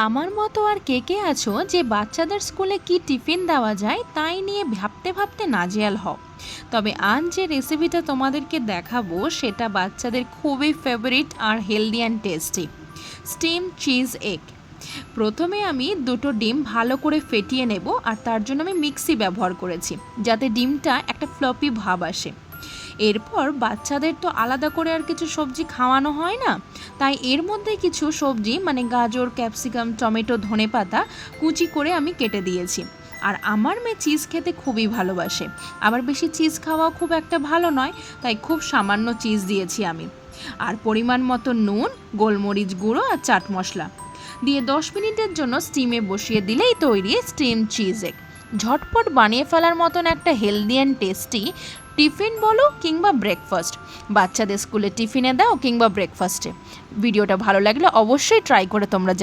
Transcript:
আমার মতো আর কে কে আছো যে বাচ্চাদের স্কুলে কি টিফিন দেওয়া যায় তাই নিয়ে ভাবতে ভাবতে নাজেহাল হও। তবে আজ যে রেসিপিটা তোমাদেরকে দেখাবো সেটা বাচ্চাদের খুবই ফেভারিট আর healthy and tasty, steam cheese egg. প্রথমে আমি দুটো ডিম ভালো করে ফেটিয়ে নেব, আর তার জন্য আমি মিক্সি ব্যবহার করেছি যাতে ডিমটা একটা ফ্লপি ভাব আসে। এরপর বাচ্চাদের তো আলাদা করে আর কিছু সবজি খাওয়ানো হয় না, তাই এর মধ্যে কিছু সবজি মানে গাজর, ক্যাপসিকাম, টমেটো, ধনেপাতা কুচি করে আমি কেটে দিয়েছি। আর আমার মেয়ে চিজ খেতে খুবই ভালোবাসে, আবার বেশি চিজ খাওয়াও খুব একটা ভালো নয়, তাই খুব সামান্য চিজ দিয়েছি আমি। আর পরিমাণ মতো নুন, গোলমরিচ গুঁড়ো আর চাট মশলা দিয়ে 10 মিনিটের জন্য স্টিমে বসিয়ে দিলেই তৈরি স্টিম চিজ এগ। ঝটপট বানিয়ে ফেলার মতন একটা হেলদি অ্যান্ড টেস্টি টিফিন বলো কিংবা ব্রেকফাস্ট, বাচ্চাদের স্কুলে টিফিনে দাও কিংবা ব্রেকফাস্টে। ভিডিওটা ভালো লাগলে অবশ্যই ট্রাই করে তোমরা